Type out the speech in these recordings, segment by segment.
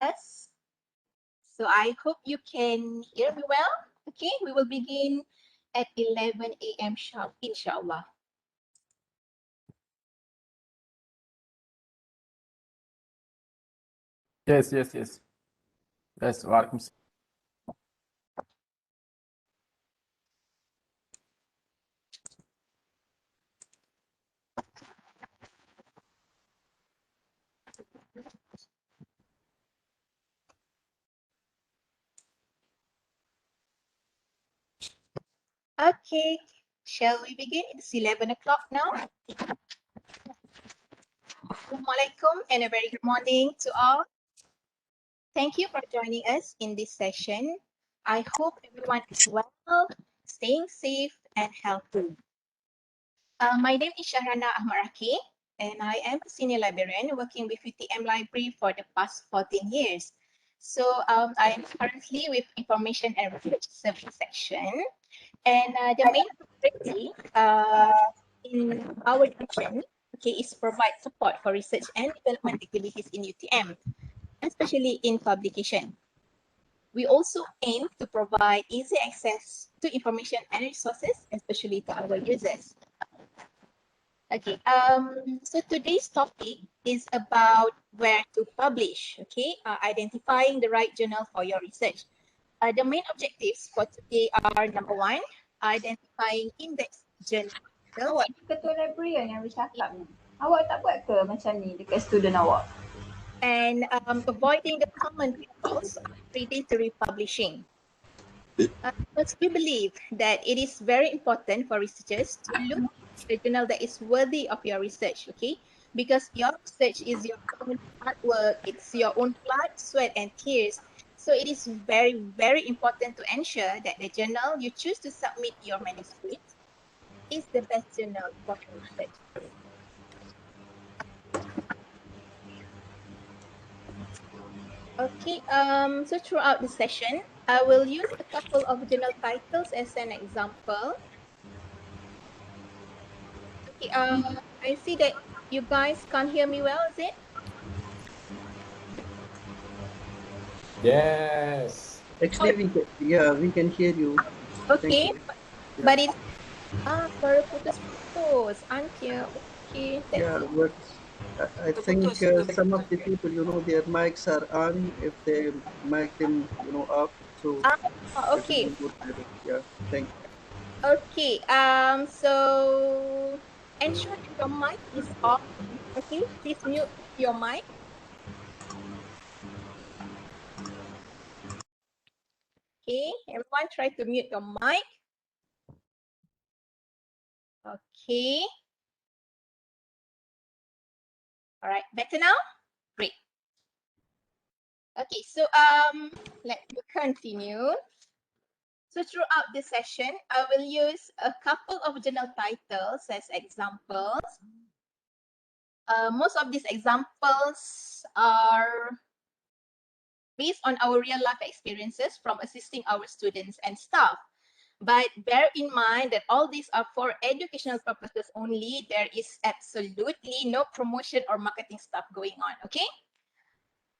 us. So I hope you can hear me well. Okay, we will begin at 11 a.m. sharp, inshallah. Yes, yes, yes. Yes, welcome. Okay, shall we begin? It's 11 o'clock now. Assalamualaikum and a very good morning to all. Thank you for joining us in this session. I hope everyone is well, staying safe and healthy. My name is Shahrana Ahmaraki, and I am a senior librarian working with UTM Library for the past 14 years. So I am currently with Information and Research Service section, and the main priority in our division, is provide support for research and development activities in UTM, especially in publication. We also aim to provide easy access to information and resources, especially to our users. Okay, so today's topic is about where to publish, identifying the right journal for your research. The main objectives for today are number one, identifying index journal. Awak ni ketua library yang bercakap ni. Awak tak buat ke macam ni dekat student awak? And avoiding the common pitfalls of predatory publishing. Because we believe that it is very important for researchers to look at the journal that is worthy of your research, because your research is your own artwork, it's your own blood, sweat, and tears. So it is very, very important to ensure that the journal you choose to submit your manuscript is the best journal for your research. Okay, so throughout the session, I will use a couple of journal titles as an example. Okay, I see that you guys can't hear me well, is it? Yes. Actually, we can hear you. Okay, you. but it's sorry, putus, unclear. Okay, Yeah, but I think some of the people, their mics are on. If they mic them, up, so okay, everyone would have it. Yeah, thank you. okay. So ensure that your mic is off. Okay, please mute your mic. Okay, everyone try to mute your mic. Okay. All right, better now? Great. Okay, so let me continue. So throughout this session, I will use a couple of journal titles as examples. Most of these examples are based on our real life experiences from assisting our students and staff. But bear in mind that all these are for educational purposes only. There is absolutely no promotion or marketing stuff going on, okay?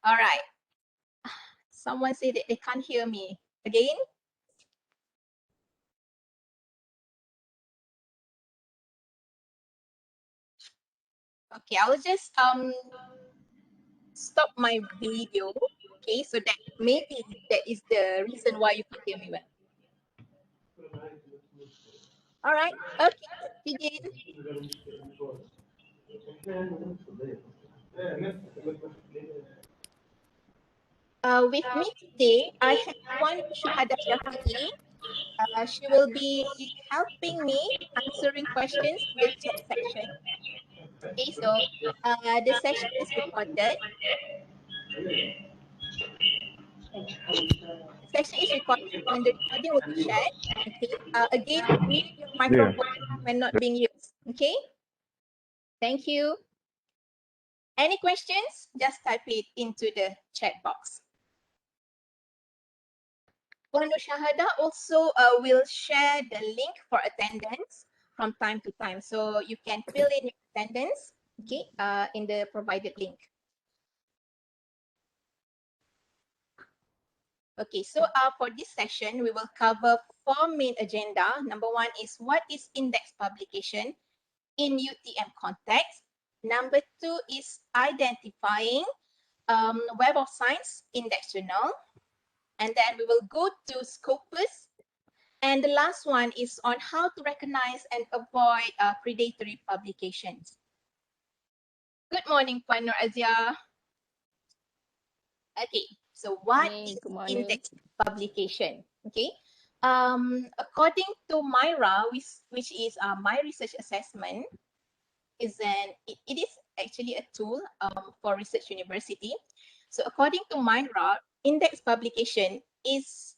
All right. Someone said that they can't hear me. Again? Okay, I will just stop my video, okay, so that maybe that is the reason why you can hear me well. All right, okay, begin. With me today, I have one Syahada Syahadi. She will be helping me answering questions in the chat section. Okay, so the session is recorded. The session is recorded and the recording will be shared. Okay. Again, mute your microphone when not being used. Okay. Thank you. Any questions? Just type it into the chat box. Puan Nur Syahada also will share the link for attendance from time to time. So you can fill in your attendance, okay, in the provided link. Okay, so for this session, we will cover 4 main agenda. Number 1 is what is index publication in UTM context. Number 2 is identifying Web of Science index journal. And then we will go to Scopus. And the last one is on how to recognize and avoid predatory publications. Good morning, Puan Nur Azia. Okay, so what is Good morning. index publication? Okay, according to Myra, which is my research assessment, it is actually a tool for research university. So according to Myra, index publication is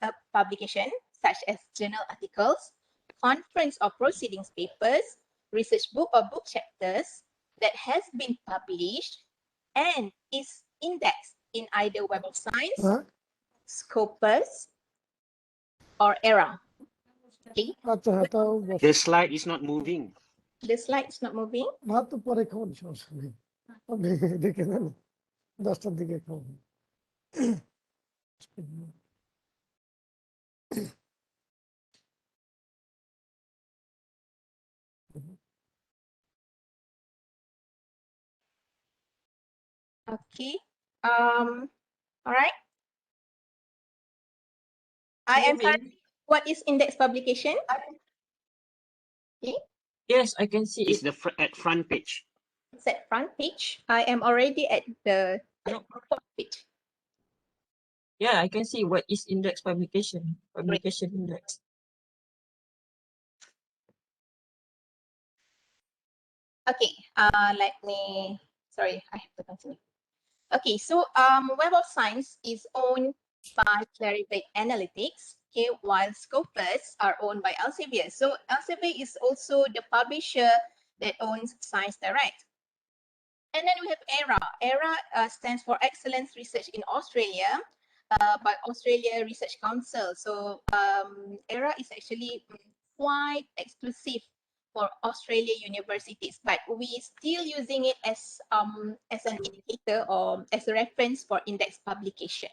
a publication such as journal articles, conference or proceedings papers, research book or book chapters that has been published and is indexed in either Web of Science, Scopus, or ERA. Okay, The slide is not moving. the slide is not moving. ভাতও পরে খাওয়ার সমস্যা নেই আপনি দেখে নেন 10টার দিকে খাওয়ান Okay. All right. I am currently, what is index publication? Okay, Yes, I can see It's it. the at front page. it's at front page. I am already at the No. fourth page. Yeah, I can see what is index publication. Publication index. Okay, let me, sorry, I have to continue. Okay, so Web of Science is owned by Clarivate Analytics, okay, while Scopus are owned by Elsevier. So Elsevier is also the publisher that owns Science Direct. And then we have ERA. ERA stands for Excellence Research in Australia by Australia Research Council. So ERA is actually quite exclusive for Australia universities, but we still using it as an indicator or as a reference for index publication.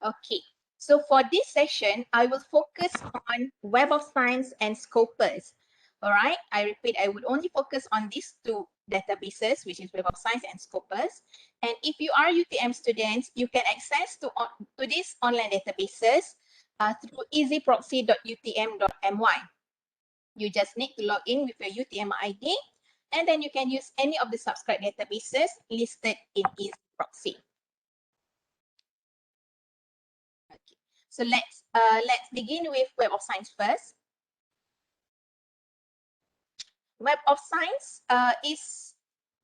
Okay, so for this session, I will focus on Web of Science and Scopus. All right, I repeat, I would only focus on these two databases, which is Web of Science and Scopus. And if you are UTM students, you can access to these online databases through easyproxy.utm.my. You just need to log in with your UTM ID, and then you can use any of the subscribed databases listed in easyproxy. Okay, so let's begin with Web of Science first. Web of Science is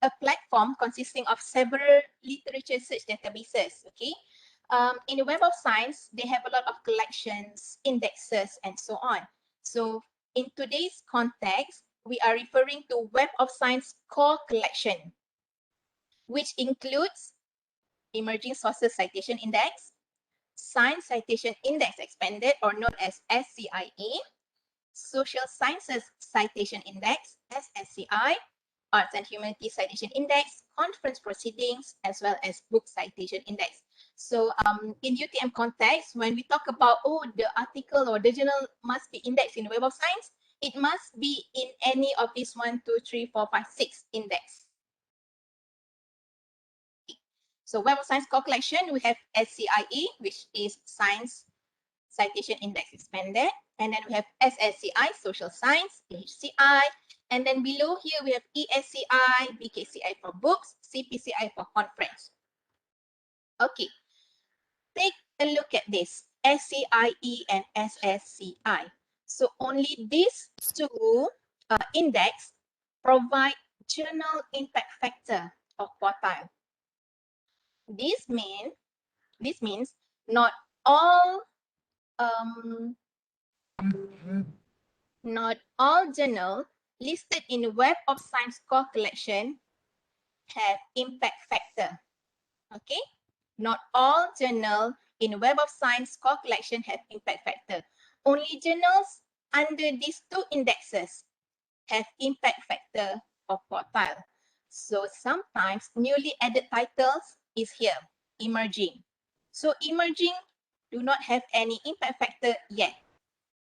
a platform consisting of several literature search databases. Okay, in the Web of Science, they have a lot of collections, indexes, and so on. So in today's context, we are referring to Web of Science core collection, which includes Emerging Sources Citation Index, Science Citation Index Expanded, or known as SCIE, Social Sciences Citation Index, SSCI, Arts and Humanities Citation Index, Conference Proceedings, as well as Book Citation Index. So in UTM context, when we talk about, oh, the article or the journal must be indexed in Web of Science, it must be in any of these 1, 2, 3, 4, 5, 6 index. So Web of Science core collection, we have SCIE, which is Science Citation Index Expanded. And then we have SSCI, Social Science, HCI. And then below here, we have ESCI, BKCI for books, CPCI for conference. Okay, take a look at this, SCIE and SSCI. So only these two index provide journal impact factor or quartile. This means not all journal listed in Web of Science core collection have impact factor. Okay, not all journal in Web of Science core collection have impact factor. Only journals under these two indexes have impact factor or quartile. So sometimes newly added titles is here, emerging. So emerging do not have any impact factor yet.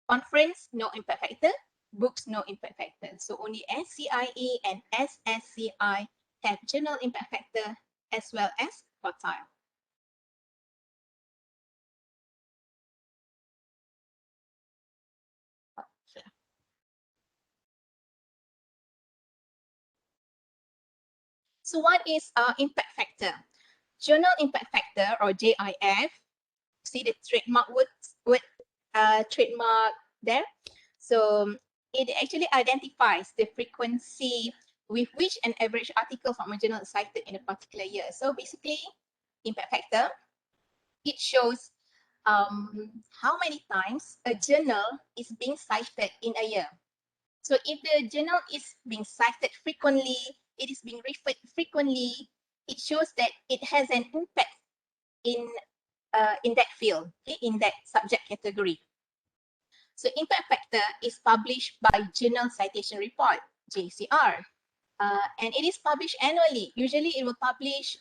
Conference, no impact factor. Books, no impact factor. So only SCIE and SSCI have general impact factor as well as quartile. Okay. So what is impact factor? Journal impact factor or JIF. See the trademark word trademark there. So it actually identifies the frequency with which an average article from a journal is cited in a particular year. So basically, impact factor, it shows how many times a journal is being cited in a year. So if the journal is being cited frequently, it is being referred frequently, it shows that it has an impact in that field, okay, in that subject category. So impact factor is published by Journal Citation Report, JCR, and it is published annually. Usually it will publish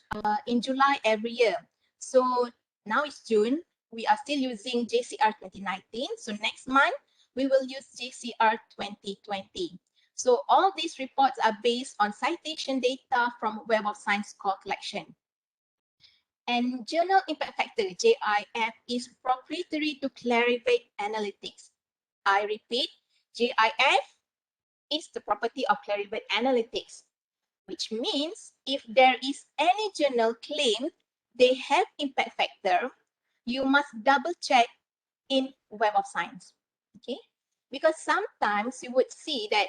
in July every year. So now it's June, we are still using JCR 2019. So next month, we will use JCR 2020. So all these reports are based on citation data from Web of Science core collection. And Journal Impact Factor, JIF, is proprietary to Clarivate Analytics. I repeat, JIF is the property of Clarivate Analytics, which means if there is any journal claim they have impact factor, you must double check in Web of Science, okay? Because sometimes you would see that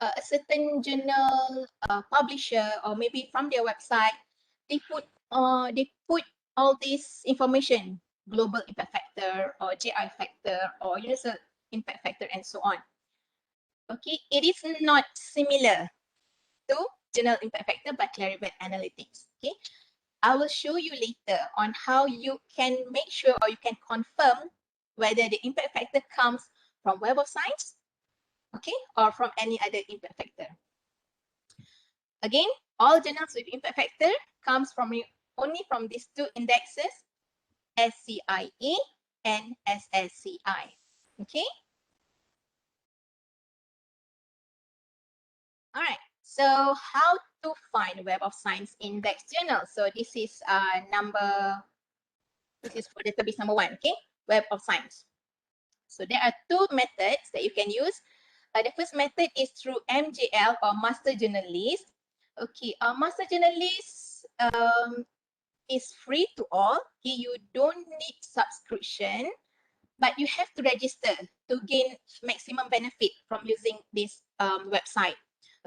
a certain journal publisher or maybe from their website, they put all this information, global impact factor or JI factor or universal impact factor and so on. Okay, it is not similar to journal impact factor by Clarivate Analytics. Okay, I will show you later on how you can make sure or you can confirm whether the impact factor comes from Web of Science, okay, or from any other impact factor. Again, all journals with impact factor comes from only from these two indexes, SCIE and SSCI. Okay. All right. So how to find Web of Science index journal? So this is for database number 1. Okay, Web of Science. So there are two methods that you can use. The first method is through MJL or Master Journal List. Okay, Master Journal List is free to all. Okay, you don't need subscription, but you have to register to gain maximum benefit from using this website.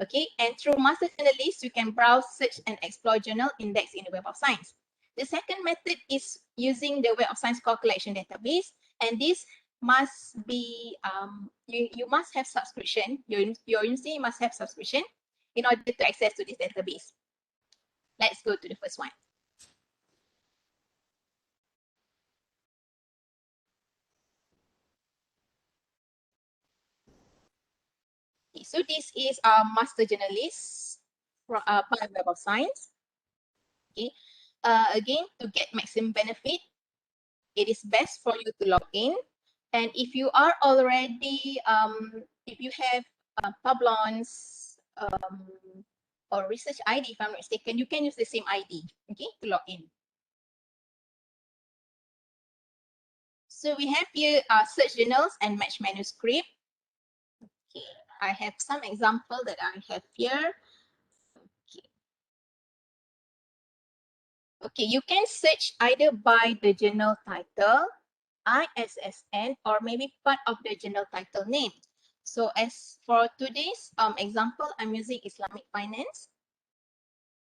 Okay, and through Master Journal List, you can browse, search, and explore journal index in the Web of Science. The second method is using the Web of Science core collection database, and this must be you must have subscription. Your university must have subscription in order to access to this database. Let's go to the first one. Okay, so this is our Master Journal List by Web of Science. Okay, again, to get maximum benefit, it is best for you to log in. And if you are already, if you have Publons or Research ID, if I'm not mistaken, you can use the same ID, okay, to log in. So we have here search journals and match manuscript. Okay, I have some example that I have here. Okay, you can search either by the journal title, ISSN, or maybe part of the journal title name. So as for today's example, I'm using Islamic Finance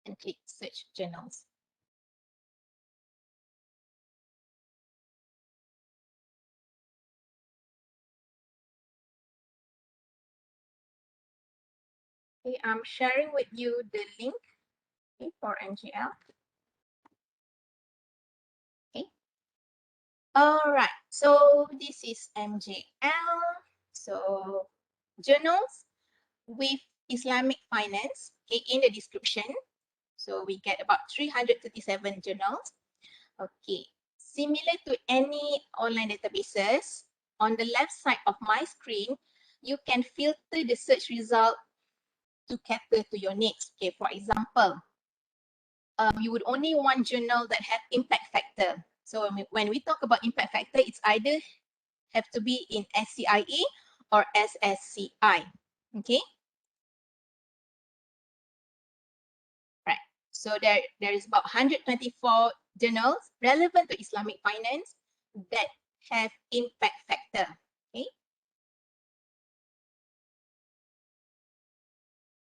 and click search journals. Okay, I'm sharing with you the link, okay, for MGL. Okay. All right, so this is MJL. So journals with Islamic finance, okay, in the description. So we get about 337 journals. Okay, similar to any online databases, on the left side of my screen, you can filter the search result to cater to your needs. Okay, for example, you would only want journal that have impact factor. So when we talk about impact factor, it's either have to be in SCIE or SSCI. Okay. Right. So there is about 124 journals relevant to Islamic finance that have impact factor. Okay.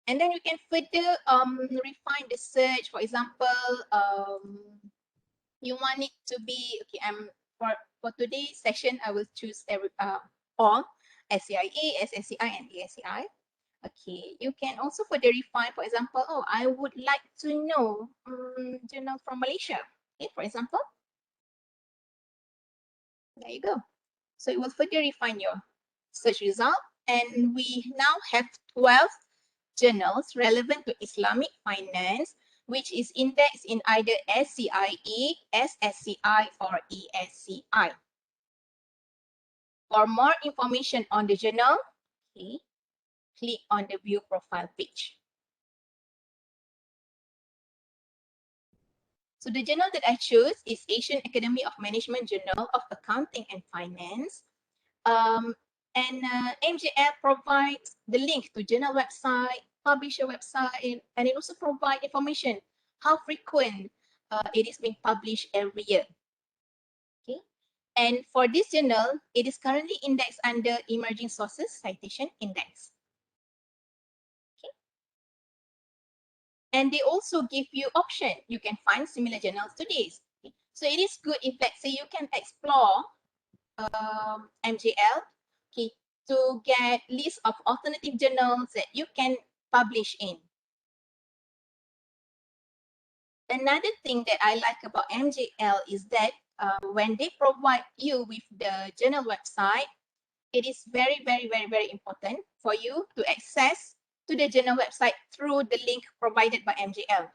And then you can further refine the search. For example, you want it to be okay. For today's session, I will choose all SCIE, SSCI, and ASCI. Okay, you can also further refine. For example, oh, I would like to know journal from Malaysia. Okay, for example, there you go. So it will further refine your search result, and we now have 12 journals relevant to Islamic finance, which is indexed in either SCIE, SSCI, or ESCI. For more information on the journal, okay, click on the view profile page. So the journal that I chose is Asian Academy of Management Journal of Accounting and Finance. MJL provides the link to journal website, publisher website, and it also provides information how frequent it is being published every year. Okay, and for this journal, it is currently indexed under Emerging Sources Citation Index. Okay, and they also give you option. You can find similar journals to this. Okay? So it is good if, let's say, you can explore MJL, okay, to get list of alternative journals that you can publish in. Another thing that I like about MJL is that when they provide you with the journal website, it is very, very, very, very important for you to access to the journal website through the link provided by MJL.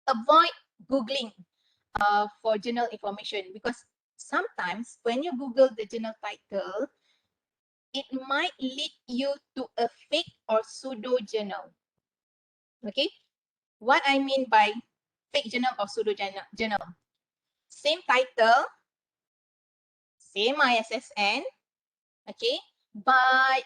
Avoid Googling for journal information, because sometimes when you Google the journal title, it might lead you to a fake or pseudo journal. Okay, what I mean by fake journal or pseudo journal, same title, same ISSN, okay, but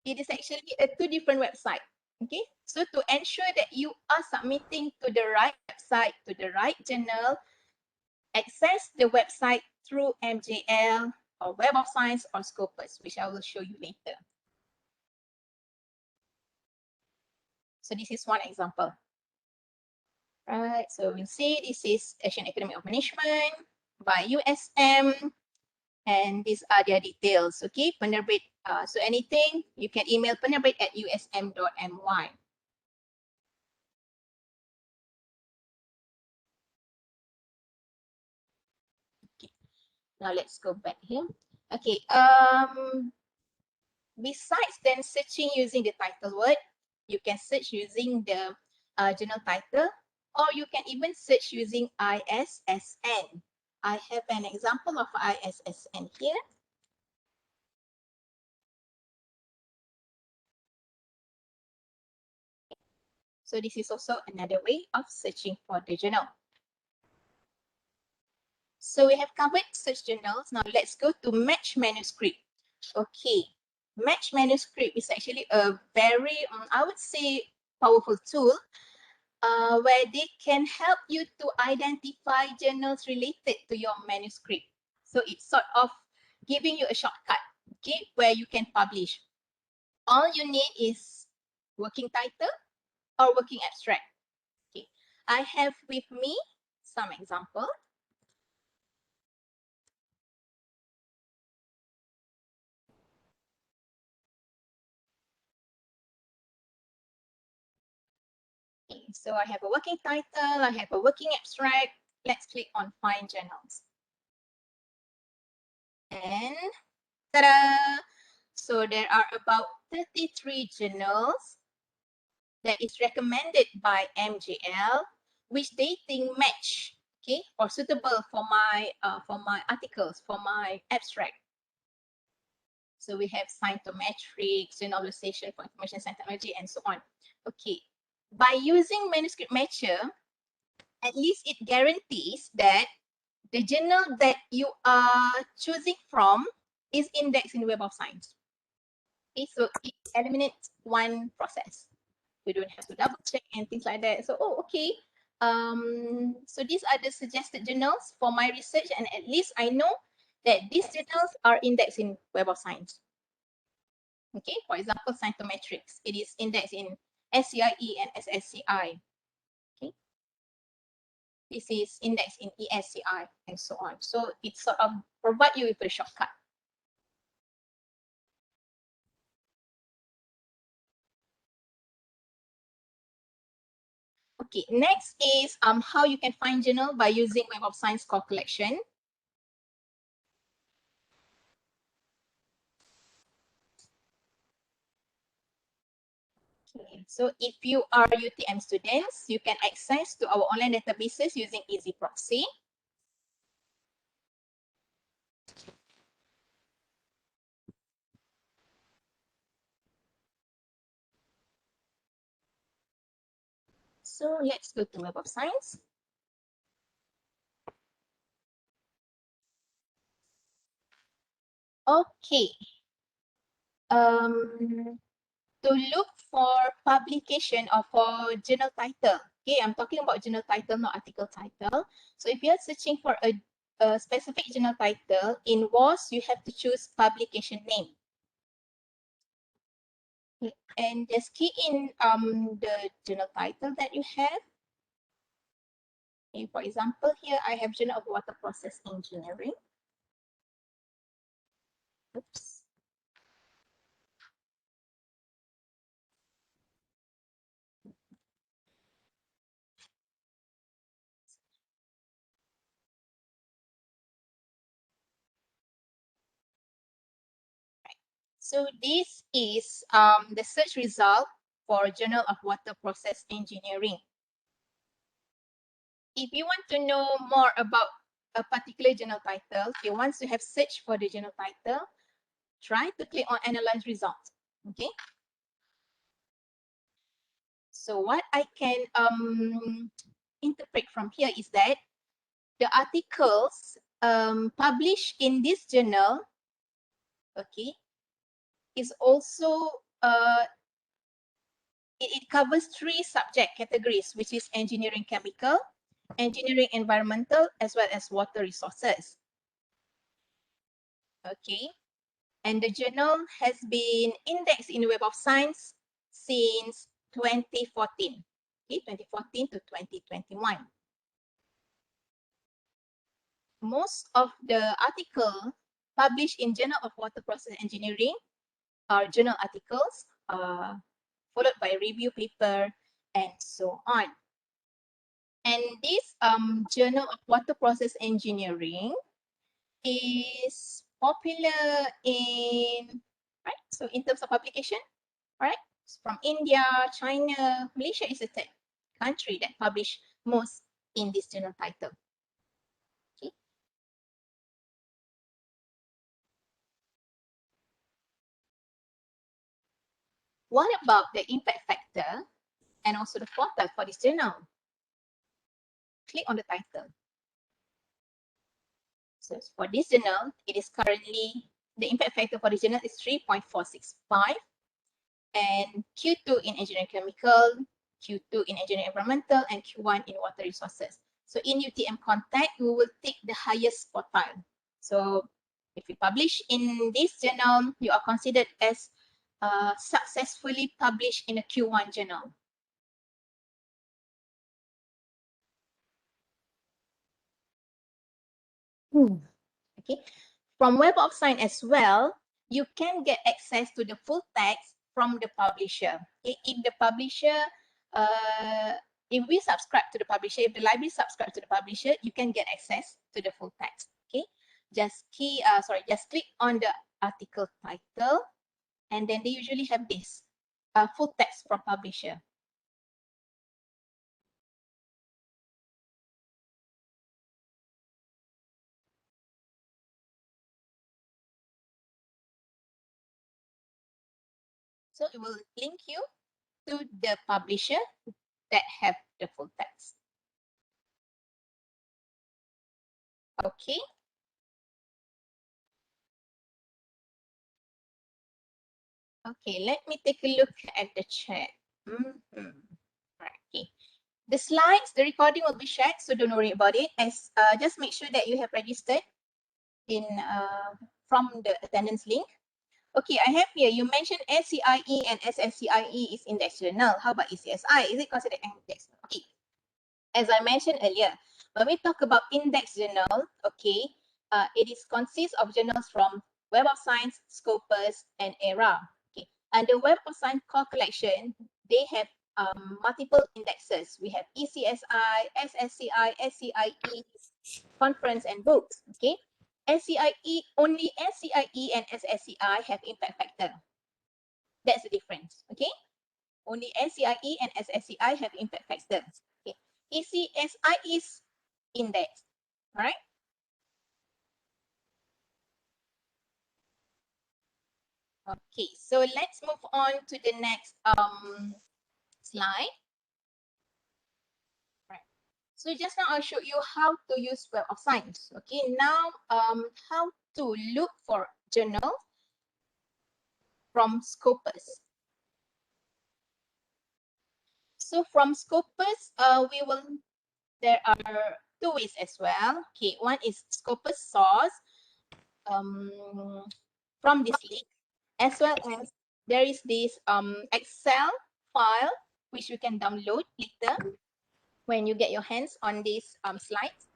it is actually a two different website. Okay, so to ensure that you are submitting to the right website, to the right journal, access the website through MJL or Web of Science or Scopus, which I will show you later. So this is one example. Right, so we'll see this is Asian Academy of Management by USM, and these are their details. Okay, penerbit. So anything you can email penerbit@usm.my. Okay, now let's go back here. Okay, besides then searching using the title word, you can search using the journal title, or you can even search using ISSN. I have an example of ISSN here. So this is also another way of searching for the journal. So we have covered search journals. Now let's go to match manuscript. Okay, match manuscript is actually a very, I would say, powerful tool where they can help you to identify journals related to your manuscript. So it's sort of giving you a shortcut, okay, where you can publish. All you need is working title or working abstract. Okay, I have with me some example. Okay, so I have a working title, I have a working abstract. Let's click on Find Journals. And ta-da! So there are about 33 journals that is recommended by MJL, which they think match, okay, or suitable for my articles, for my abstract. So we have Scientometrics, Generalization for Information Science Technology, and so on. Okay, by using manuscript matcher, at least it guarantees that the journal that you are choosing from is indexed in Web of Science. Okay, so it eliminates one process. We don't have to double check and things like that. So, oh, okay. So these are the suggested journals for my research, and at least I know that these journals are indexed in Web of Science. Okay, for example, Scientometrics, it is indexed in SCIE and SSCI. Okay, this is indexed in ESCI and so on. So it sort of provide you with a shortcut. Okay, next is how you can find journal by using Web of Science core collection. Okay, so if you are UTM students, you can access to our online databases using Easy Proxy. So let's go to Web of Science. Okay. To look for publication or for journal title. Okay, I'm talking about journal title, not article title. So if you're searching for a specific journal title, in WAS, you have to choose publication name. Okay, and just key in the journal title that you have. Okay, for example, here I have Journal of Water Process Engineering. Oops. So this is the search result for Journal of Water Process Engineering. If you want to know more about a particular journal title, okay, once you have searched for the journal title, try to click on Analyze Results. Okay. So what I can interpret from here is that the articles published in this journal, okay, is also it covers 3 subject categories, which is engineering chemical, engineering environmental, as well as water resources. Okay, and the journal has been indexed in Web of Science since 2014. Okay, 2014 to 2021. Most of the articles published in Journal of Water Process Engineering are journal articles, followed by review paper, and so on. And this Journal of Water Process Engineering is popular in, right? So in terms of publication, right? From India, China, Malaysia is the third country that publish most in this journal title. Okay. What about the impact factor and also the portal for this journal? Click on the title. So for this journal, it is currently, the impact factor for this journal is 3.465, and Q2 in engineering chemical, Q2 in engineering environmental, and Q1 in water resources. So in UTM contact, we will take the highest quartile. So if you publish in this journal, you are considered as successfully published in a Q1 journal. Okay. From Web of Science as well, you can get access to the full text from the publisher. Okay? If the publisher, if we subscribe to the publisher, if the library subscribe to the publisher, you can get access to the full text. Okay, just click on the article title, and then they usually have this full text from publisher. So it will link you to the publisher that have the full text. Okay. Okay, let me take a look at the chat. Right, okay. The slides, the recording will be shared, so don't worry about it. As just make sure that you have registered in from the attendance link. Okay, I have here, you mentioned SCIE and SSCIE is index journal. How about ECSI? Is it considered index? Okay, as I mentioned earlier, when we talk about index journal, okay, it is consists of journals from Web of Science, Scopus, and ERA. Okay, and the Web of Science core collection, they have multiple indexes. We have ECSI, SSCI, SCIE, conference, and books. Okay, SCIE, only SCIE and SSCI have impact factor. That's the difference. Okay, only SCIE and SSCI have impact factor. Okay, ECSI is index. All right. Okay, so let's move on to the next slide. Right. So just now I showed you how to use Web of Science. Okay, now how to look for journal from Scopus. So from Scopus, there are two ways as well. Okay, one is Scopus source from this link, as well as there is this Excel file which you can download later when you get your hands on these slides.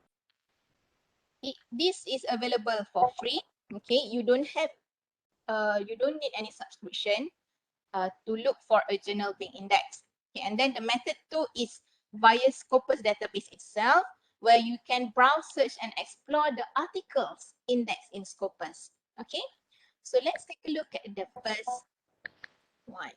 This is available for free. Okay, you don't need any subscription to look for a journal being indexed. Okay, and then the method two is via Scopus database itself, where you can browse, search, and explore the articles indexed in Scopus. Okay, so let's take a look at the first one.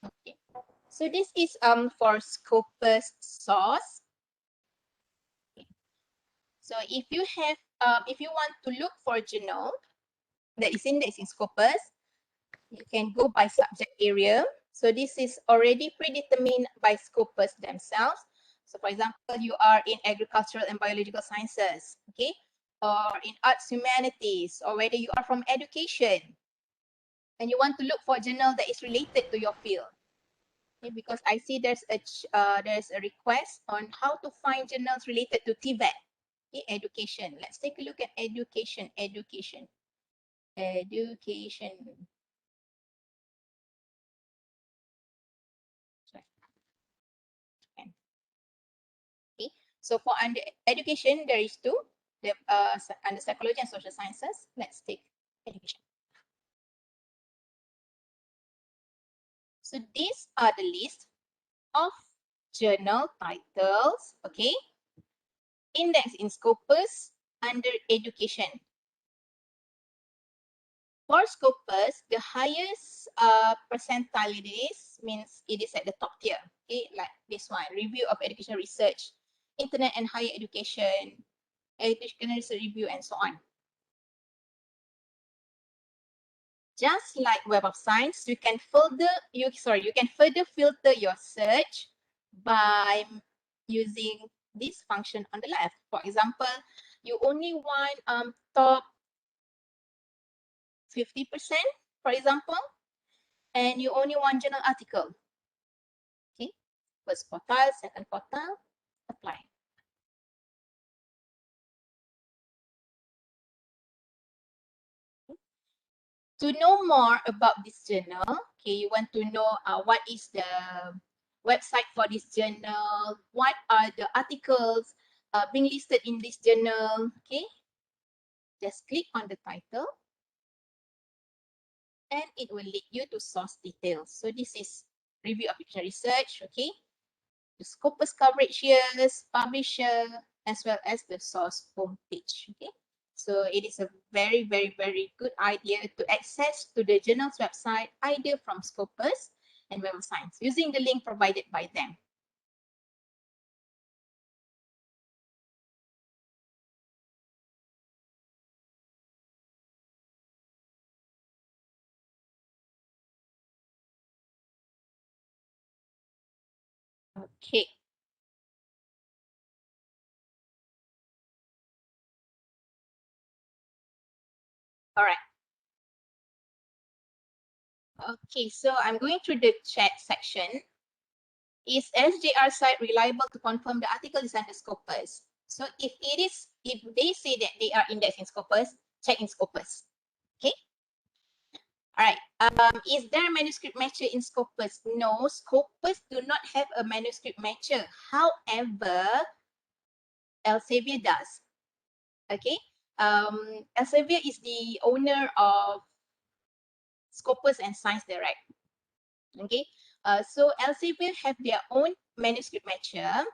Okay, so this is for Scopus source. Okay. So if you want to look for a journal that is indexed in Scopus, you can go by subject area. So this is already predetermined by Scopus themselves. So for example, you are in agricultural and biological sciences, okay, or in arts humanities, or whether you are from education and you want to look for a journal that is related to your field. Okay, because I see there's a request on how to find journals related to TVET, okay, education. Let's take a look at education. Okay, so for under education, there is two. The under psychology and social sciences. Let's take education. So these are the list of journal titles. Okay, index in Scopus under education. For Scopus, the highest percentile it is means it is at the top tier. Okay, like this one, review of educational research, internet and higher education, educational research review, and so on. Just like Web of Science, you can further filter your search by using this function on the left. For example, you only want top 50%, for example, and you only want journal article. Okay, first quartile, second quartile, apply. To know more about this journal, okay, you want to know what is the website for this journal, what are the articles being listed in this journal, okay, just click on the title and it will lead you to source details. So this is review of educational research, okay, the Scopus coverage years, publisher, as well as the source homepage, okay. So it is a very, very, very good idea to access to the journal's website either from Scopus and Web of Science using the link provided by them. Okay. All right. Okay, so I'm going through the chat section. Is SJR site reliable to confirm the article is under Scopus? So if they say that they are indexed in Scopus, check in Scopus. Okay. All right. Is there a manuscript matcher in Scopus? No, Scopus do not have a manuscript matcher. However, Elsevier does. Okay. Elsevier is the owner of Scopus and Science Direct. Okay. So Elsevier have their own manuscript matcher.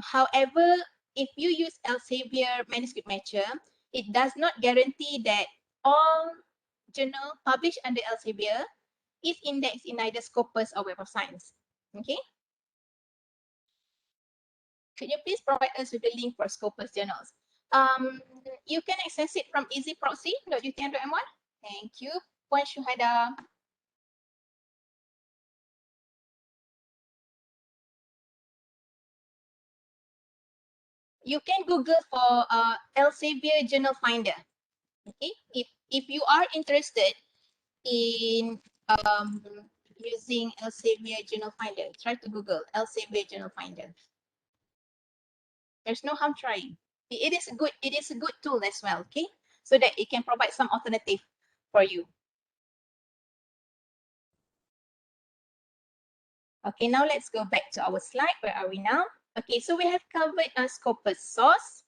However, if you use Elsevier manuscript matcher, it does not guarantee that all journal published under Elsevier is indexed in either Scopus or Web of Science. Okay. Could you please provide us with the link for Scopus journals? You can access it from easyproxy.utm.my. Thank you, Puan Syuhada. You can Google for Elsevier Journal Finder. Okay, if you are interested in using Elsevier Journal Finder, try to Google Elsevier Journal Finder. There's no harm trying. It is a good tool as well, okay? So that it can provide some alternative for you. Okay, now let's go back to our slide. Where are we now? Okay, so we have covered a Scopus source.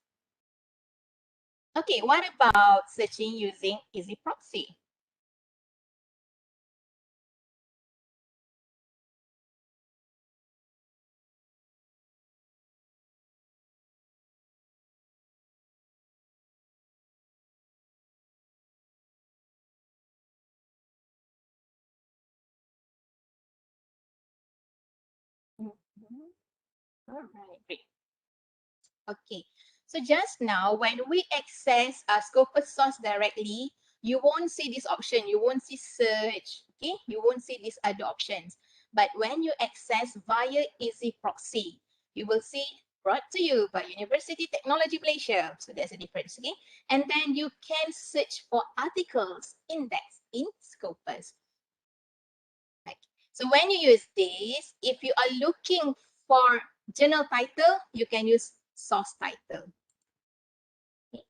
Okay, what about searching using EasyProxy? Mhm. All right, great. Okay, so just now when we access Scopus source directly, you won't see this option. You won't see search. Okay, you won't see these other options. But when you access via EasyProxy, you will see brought to you by University Technology Malaysia. So there's a difference. Okay, and then you can search for articles indexed in Scopus. Right. So when you use this, if you are looking for journal title, you can use source title. Okay.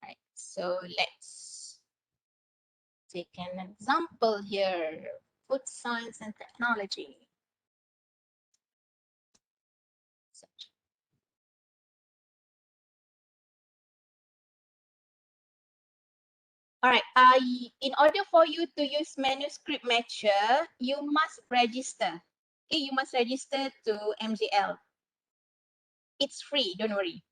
Right. So let's take an example here. Food science and technology. Search. All right. In order for you to use manuscript matcher, you must register. Okay, you must register to MGL. It's free. Don't worry.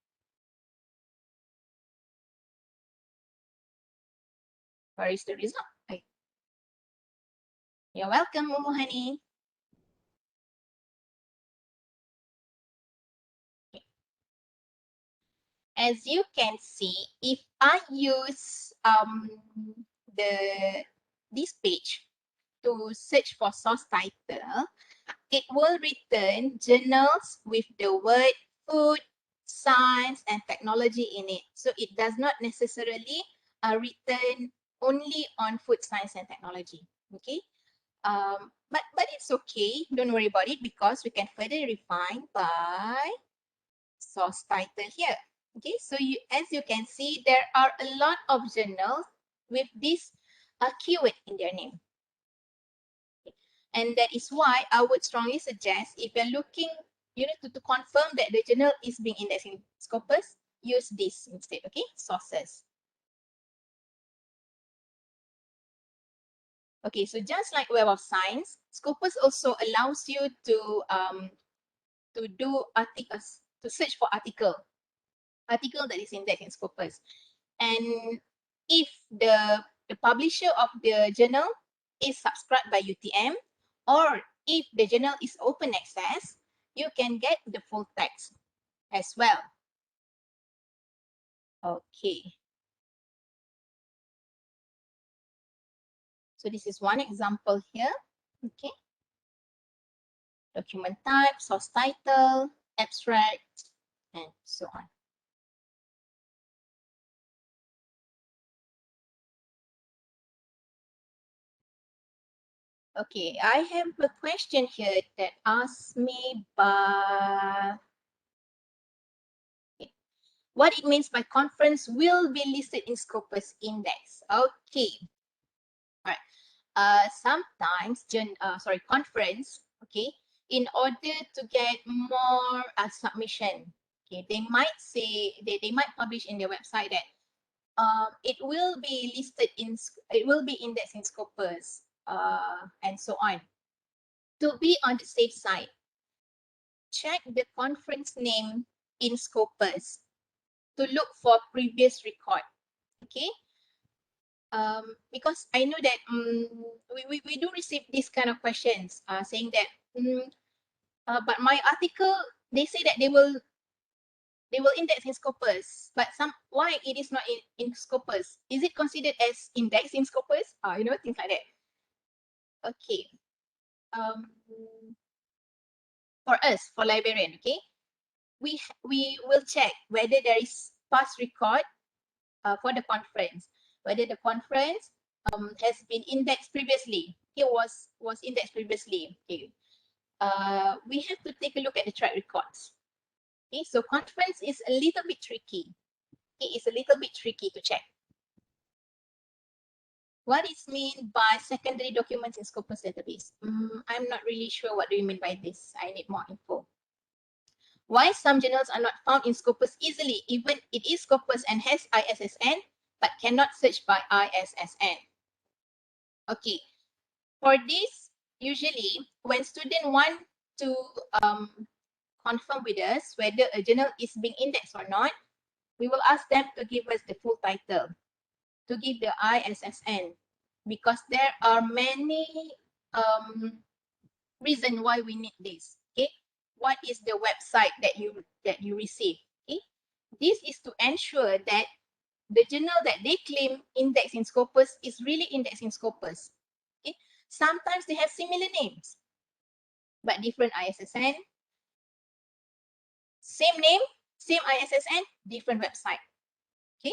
Where is the result? Okay. You're welcome, Mumuhani. As you can see, if I use this page to search for source title, it will return journals with the word food, science, and technology in it. So it does not necessarily return only on food, science, and technology. Okay, but it's okay. Don't worry about it because we can further refine by source title here. Okay, so as you can see, there are a lot of journals with this keyword in their name. Okay. And that is why I would strongly suggest if you're looking, to confirm that the journal is being indexed in Scopus, use this instead, okay? Sources. Okay, so just like Web of Science, Scopus also allows you to do articles, to search for article that is indexed in Scopus. And if the publisher of the journal is subscribed by UTM, Or if the journal is open access, you can get the full text as well. Okay. So this is one example here. Okay. Document type, source title, abstract, and so on. Okay, I have a question here that asked me by what it means by conference will be listed in Scopus index. Okay, all right. Sometimes, conference, okay, in order to get more submission, okay, they might say, they might publish in their website that it will be listed in, it will be indexed in Scopus, and so on. To be on the safe side, check the conference name in Scopus to look for previous record. Okay. Because I know that we do receive these kind of questions saying that but my article, they say that they will index in Scopus, but why it is not in Scopus? Is it considered as index in Scopus? You know, things like that. Okay. For us, for librarian, okay, we will check whether there is past record for the conference, whether the conference has been indexed previously. It was indexed previously. Okay. We have to take a look at the track records. Okay, so conference is a little bit tricky. It is a little bit tricky to check. What is mean by secondary documents in Scopus database? I'm not really sure what do you mean by this. I need more info. Why some journals are not found in Scopus easily, even it is Scopus and has ISSN, but cannot search by ISSN. Okay, for this, usually when students want to confirm with us whether a journal is being indexed or not, we will ask them to give us the full title, to give the ISSN, because there are many reasons why we need this. Okay, what is the website that you receive? Okay, this is to ensure that the journal that they claim index in Scopus is really indexed in Scopus. Okay, sometimes they have similar names, but different ISSN. Same name, same ISSN, different website. Okay.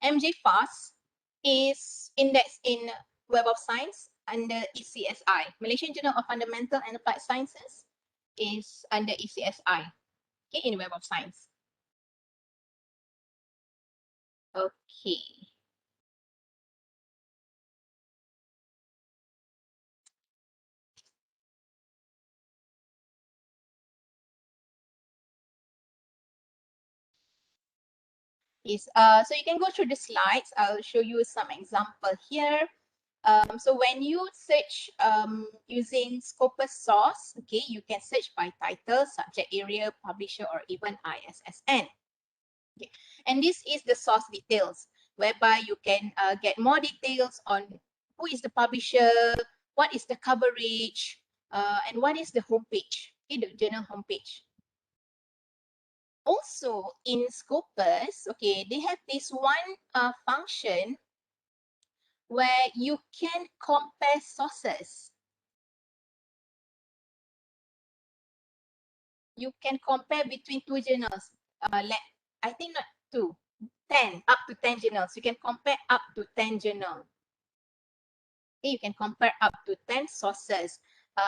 MJ-FAST is indexed in Web of Science under ECSI. Malaysian Journal of Fundamental and Applied Sciences is under ECSI, okay, in Web of Science. Okay. So you can go through the slides. I'll show you some example here. So when you search using Scopus source, okay, you can search by title, subject area, publisher, or even ISSN. Okay. And this is the source details, whereby you can get more details on who is the publisher, what is the coverage, and what is the homepage, okay, the journal homepage. Also in Scopus, okay, they have this one function where you can compare sources. You can compare between two journals. I think not two, 10, up to 10 journals. You can compare up to 10 journals. Okay, you can compare up to 10 sources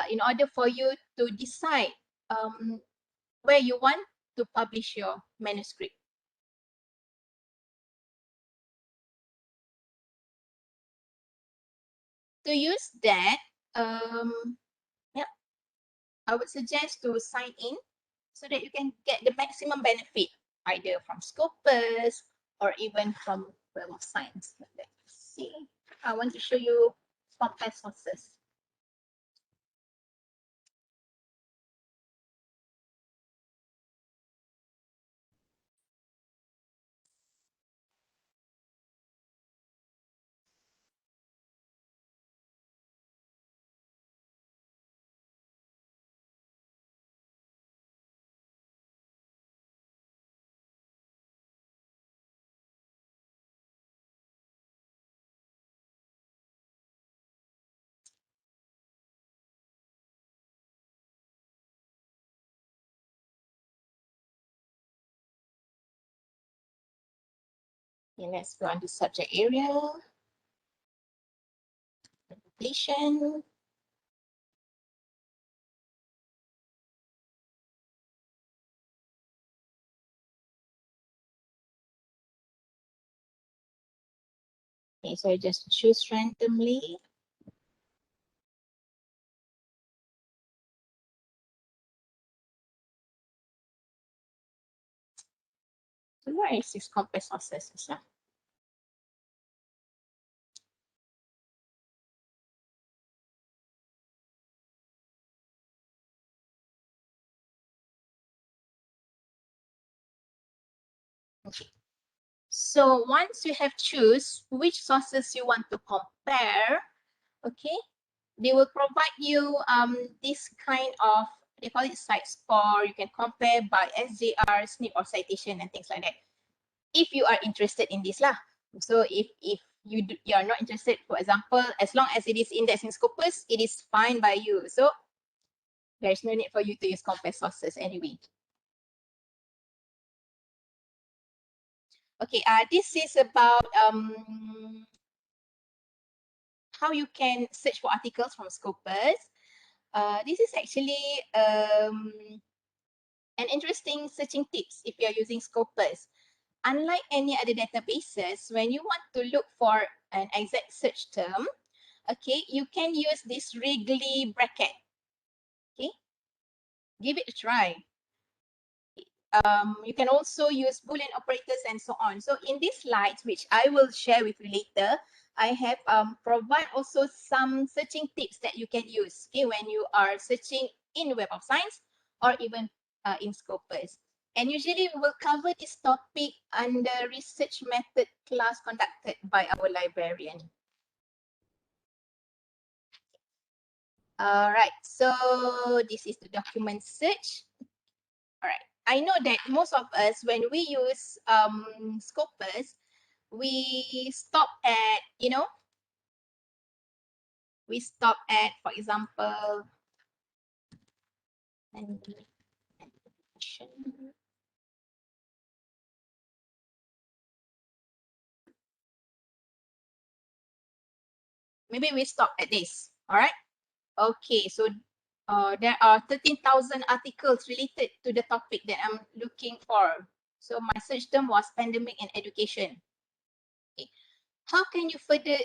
in order for you to decide where you want to publish your manuscript. To use that, yeah, I would suggest to sign in so that you can get the maximum benefit, either from Scopus or even from Web of Science. Let's see. I want to show you compare sources. Okay, let's go on to subject area. Presentation. Okay, so I just choose randomly. So where is this compare sources? Okay. So once you have choose which sources you want to compare, okay, they will provide you this kind of, they call it site score. You can compare by SJR, SNP, or citation and things like that. If you are interested in this lah. So if you are not interested, for example, as long as it is indexed in Scopus, it is fine by you. So there's no need for you to use compare sources anyway. Okay, this is about how you can search for articles from Scopus. This is actually an interesting searching tips if you are using Scopus. Unlike any other databases, when you want to look for an exact search term, okay, you can use this Wrigley bracket. Okay, give it a try. You can also use Boolean operators and so on. So in these slides, which I will share with you later, I have provide also some searching tips that you can use, okay, when you are searching in Web of Science or even in Scopus. And usually we will cover this topic under research method class conducted by our librarian. All right, so this is the document search. All right, I know that most of us, when we use Scopus, we stop at, we stop at, for example, maybe we stop at this. All right. Okay, so there are 13,000 articles related to the topic that I'm looking for. So my search term was pandemic and education. Okay. How can you further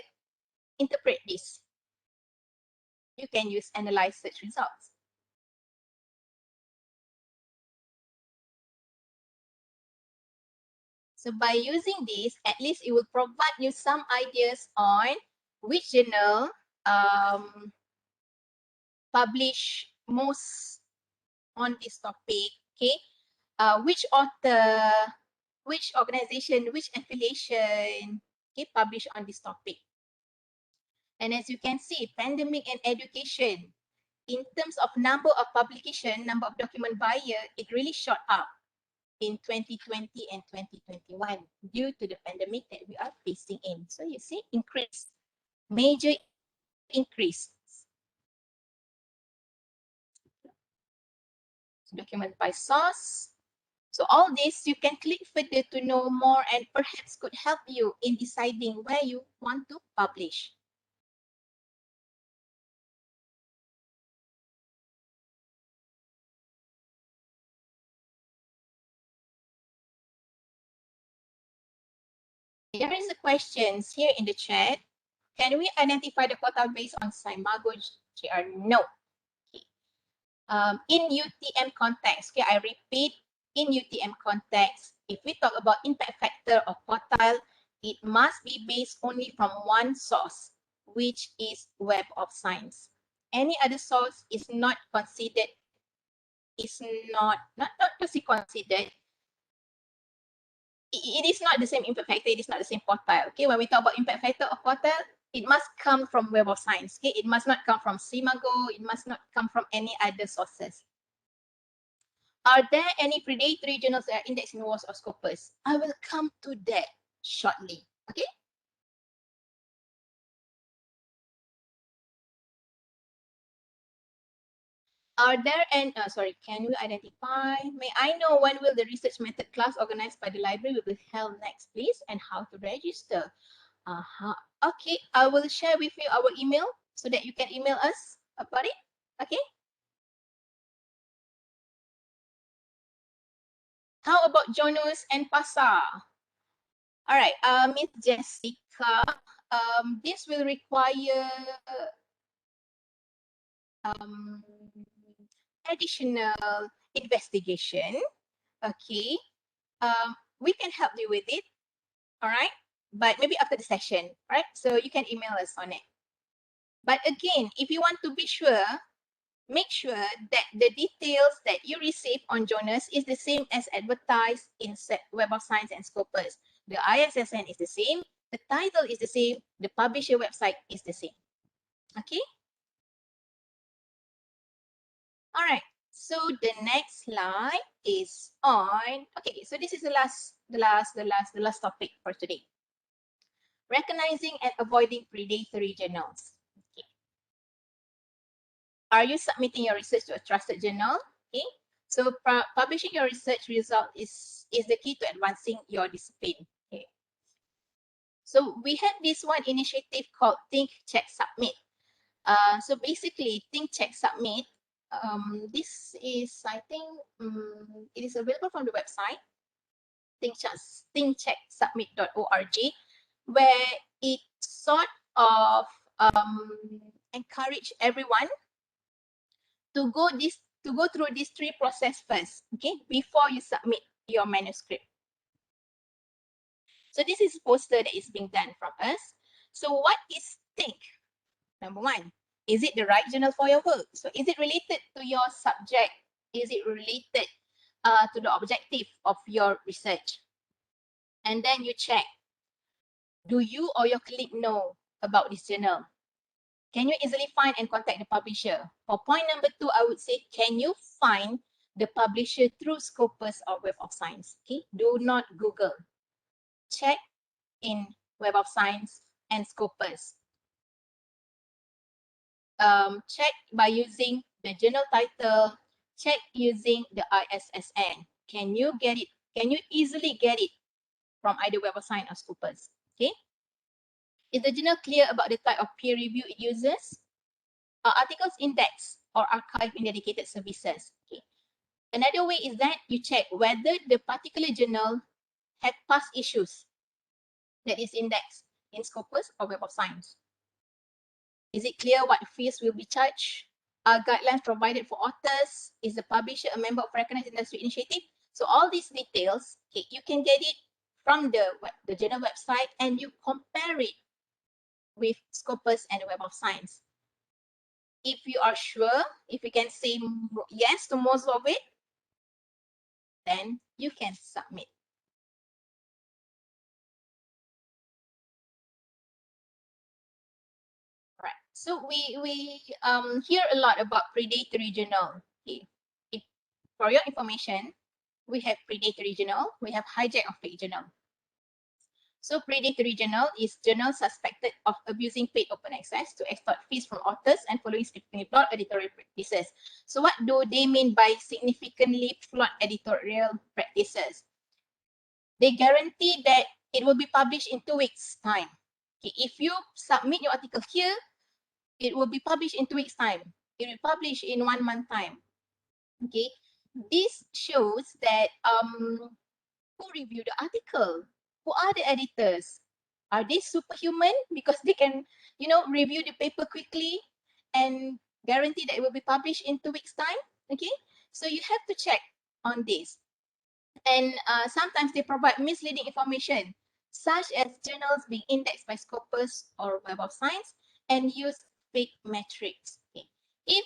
interpret this? You can use analyze search results. So by using this, at least it will provide you some ideas on which journal publish most on this topic, okay? Which author, which organization, which affiliation, okay, publish on this topic. And as you can see, pandemic and education, in terms of number of publication, number of document buyer, it really shot up in 2020 and 2021 due to the pandemic that we are facing in. So you see, increase, major increase. Document by source. So all this, you can click further to know more and perhaps could help you in deciding where you want to publish. There is a question here in the chat. Can we identify the quota based on Scimago GR? No. Okay. In UTM context, okay, I repeat, in UTM context, if we talk about impact factor or quartile, it must be based only from one source, which is Web of Science. Any other source is not considered, is not to see considered. It is not the same impact factor, it is not the same quartile. Okay, when we talk about impact factor or quartile, it must come from Web of Science. Okay, it must not come from Scimago, it must not come from any other sources. Are there any predatory journals that are indexed in WAS or Scopus? I will come to that shortly. Okay. Can you identify? May I know when will the research method class organized by the library will be held next, please, and how to register? Okay, I will share with you our email so that you can email us about it. Okay. How about Jonas and Pasar? All right, Miss Jessica, this will require um, additional investigation. Okay, we can help you with it. All right, but maybe after the session. All right, so you can email us on it. But again, if you want to be sure, make sure that the details that you receive on Jonas is the same as advertised in Web of Science and Scopus. The ISSN is the same, the title is the same, the publisher website is the same. Okay. All right. So the next slide is on. Okay. So this is the last topic for today. Recognizing and avoiding predatory journals. Okay. Are you submitting your research to a trusted journal? Okay. So publishing your research result is the key to advancing your discipline. Okay. So we had this one initiative called Think, Check, Submit. So basically, Think, Check, Submit. This is, I think, it is available from the website, thinkchecksubmit.org, where it sort of encourage everyone to go through these three process first, okay, before you submit your manuscript. So this is a poster that is being done from us. So what is Think? Number one, is it the right journal for your work? So is it related to your subject? Is it related to the objective of your research? And then you check, do you or your colleague know about this journal? Can you easily find and contact the publisher? For point number two, I would say, can you find the publisher through Scopus or Web of Science? Okay, do not Google. Check in Web of Science and Scopus. Check by using the journal title, check using the ISSN. Can you get it? Can you easily get it from either Web of Science or Scopus? Okay. Is the journal clear about the type of peer review it uses? Are articles indexed or archived in dedicated services? Okay. Another way is that you check whether the particular journal had past issues that is indexed in Scopus or Web of Science. Is it clear what fees will be charged? Are guidelines provided for authors? Is the publisher a member of recognized industry initiative? So all these details, okay, you can get it from the journal website and you compare it with Scopus and the Web of Science. If you are sure, if you can say yes to most of it, then you can submit. Right. So we hear a lot about predatory journal. Okay. For your information, we have predatory journal, we have hijack of fake journal. So predatory journal is journal suspected of abusing paid open access to extort fees from authors and following significantly flawed editorial practices. So what do they mean by significantly flawed editorial practices? They guarantee that it will be published in 2 weeks' time. Okay, if you submit your article here, it will be published in 2 weeks' time. It will be published in 1 month time. Okay, this shows that who reviewed the article? Who are the editors? Are they superhuman because they can, review the paper quickly and guarantee that it will be published in 2 weeks' time? Okay, so you have to check on this. And sometimes they provide misleading information, such as journals being indexed by Scopus or Web of Science and use fake metrics. Okay. If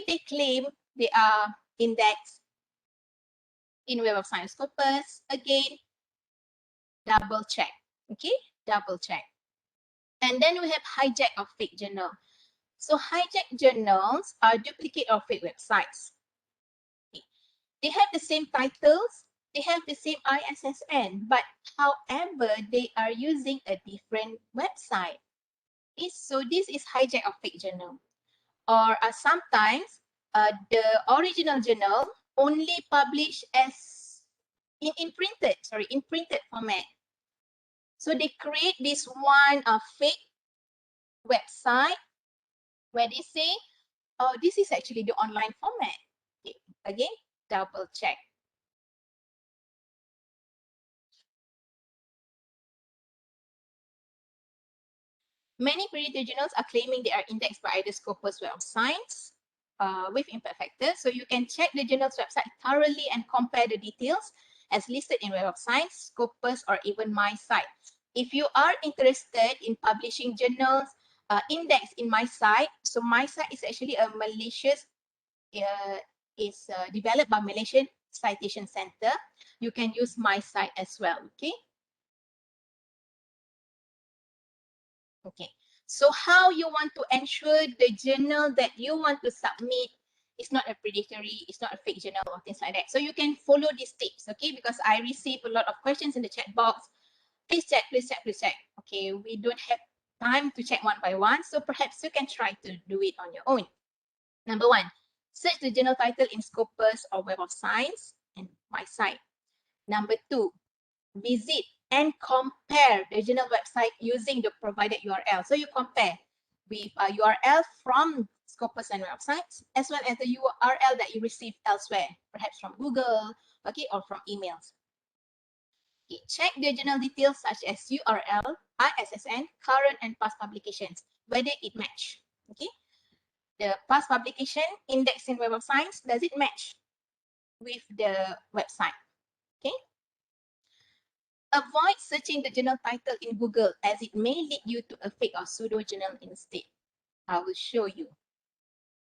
they claim they are indexed in Web of Science Scopus, again, double check. Okay, double check. And then we have hijack of fake journal. So hijack journals are duplicate of fake websites. Okay. They have the same titles, they have the same ISSN, but however, they are using a different website. So this is hijack of fake journal. Or sometimes the original journal only published as in printed format. So they create this one fake website where they say, oh, this is actually the online format. Okay. Again, double check. Many peer-reviewed journals are claiming they are indexed by either Scopus Web of Science with impact factor. So you can check the journal's website thoroughly and compare the details as listed in Web of Science, Scopus, or even my site. If you are interested in publishing journals indexed in my site, so my site is actually a malicious, developed by Malaysian Citation Center. You can use my site as well, okay? Okay, so how you want to ensure the journal that you want to submit is not a predatory, it's not a fake journal or things like that. So you can follow these tips, okay? Because I receive a lot of questions in the chat box. Please check, please check, please check. Okay, we don't have time to check one by one, so perhaps you can try to do it on your own. Number one, search the journal title in Scopus or Web of Science and my site. Number two, visit and compare the journal website using the provided URL. So you compare with a URL from Scopus and websites, as well as the URL that you received elsewhere, perhaps from Google, okay, or from emails. Okay, check the journal details such as URL, ISSN, current and past publications, whether it match. Okay, the past publication indexed in Web of Science, does it match with the website? Okay. Avoid searching the journal title in Google as it may lead you to a fake or pseudo journal instead. I will show you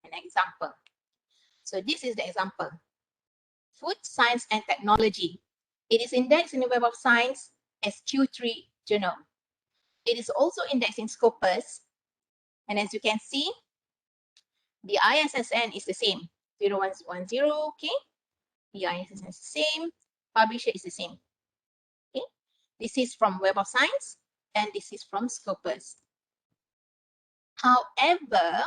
an example. So this is the example. Food Science and Technology. It is indexed in the Web of Science as Q3 journal. It is also indexed in Scopus. And as you can see, the ISSN is the same, 0110, okay? The ISSN is the same, publisher is the same. Okay? This is from Web of Science and this is from Scopus. However,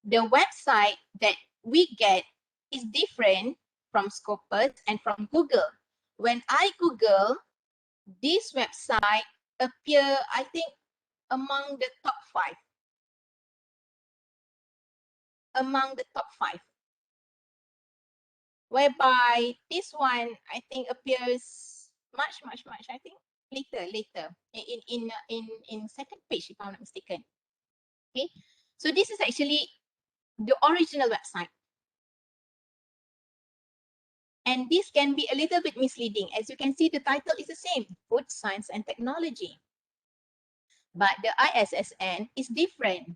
the website that we get is different from Scopus and from Google. When I Google, this website appear, I think, among the top 5. Among the top 5. Whereby this one, I think, appears much, I think, later, in second page, if I'm not mistaken. Okay, so this is actually the original website. And this can be a little bit misleading. As you can see, the title is the same, Food Science and Technology. But the ISSN is different.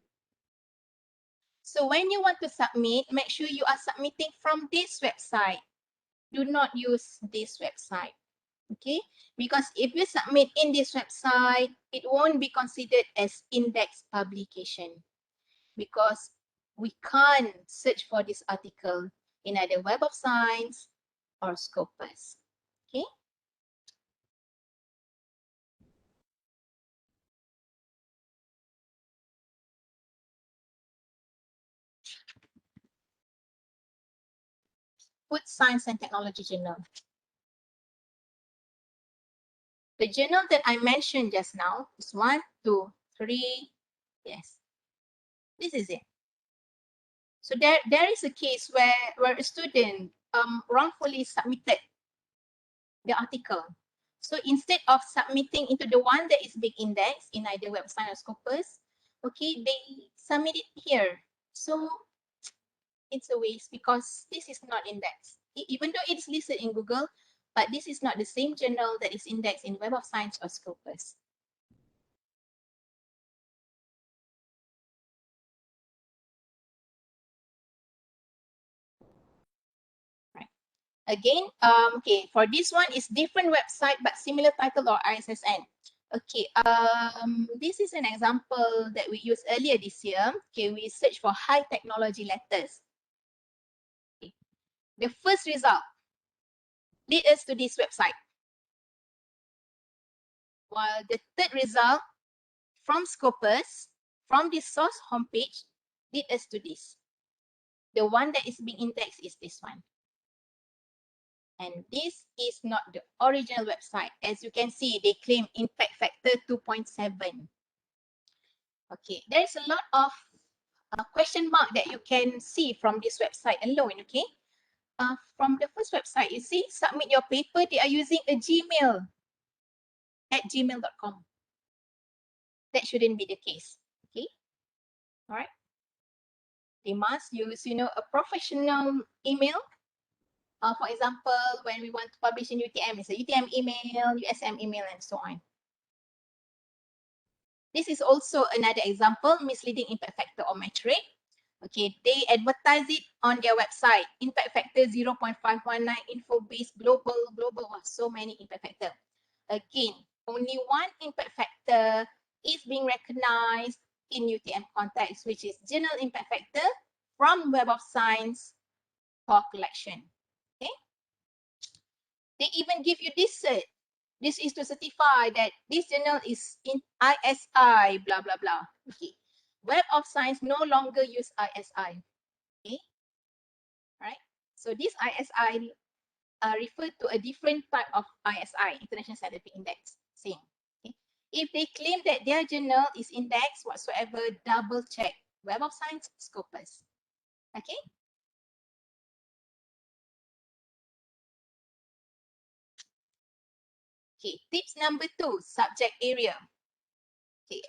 So when you want to submit, make sure you are submitting from this website. Do not use this website, okay? Because if you submit in this website, it won't be considered as index publication because we can't search for this article in either Web of Science or Scopus, okay? Food Science and Technology Journal. The journal that I mentioned just now is 1, 2, 3, yes. This is it. So there is a case where a student wrongfully submitted the article. So instead of submitting into the one that is being indexed in either Web of Science or Scopus, okay, they submit it here. So it's a waste because this is not indexed. Even though it's listed in Google, but this is not the same journal that is indexed in Web of Science or Scopus. Right. Again, okay, for this one, it's different website but similar title or ISSN. Okay, this is an example that we used earlier this year. Okay, we search for high technology letters. Okay. The first result lead us to this website. While the third result from Scopus, from this source homepage, lead us to this. The one that is being indexed is this one. And this is not the original website. As you can see, they claim impact factor 2.7. Okay, there's a lot of question mark that you can see from this website alone, okay? From the first website, you see, submit your paper, they are using a Gmail at gmail.com. That shouldn't be the case, okay? All right. They must use, a professional email. For example, when we want to publish in UTM, it's a UTM email, USM email, and so on. This is also another example, misleading impact factor or metric. Okay, they advertise it on their website. Impact factor 0.519, info base, global, so many impact factor. Again, only one impact factor is being recognized in UTM context, which is Journal Impact Factor from Web of Science for collection. Okay. They even give you this cert. This is to certify that this journal is in ISI, blah, blah, blah. Okay. Web of Science no longer use ISI. Okay. All right. So this ISI refer to a different type of ISI, International Scientific Index. Same. Okay. If they claim that their journal is indexed whatsoever, double check. Web of Science, Scopus. Okay. Okay, tips number 2, subject area. Okay,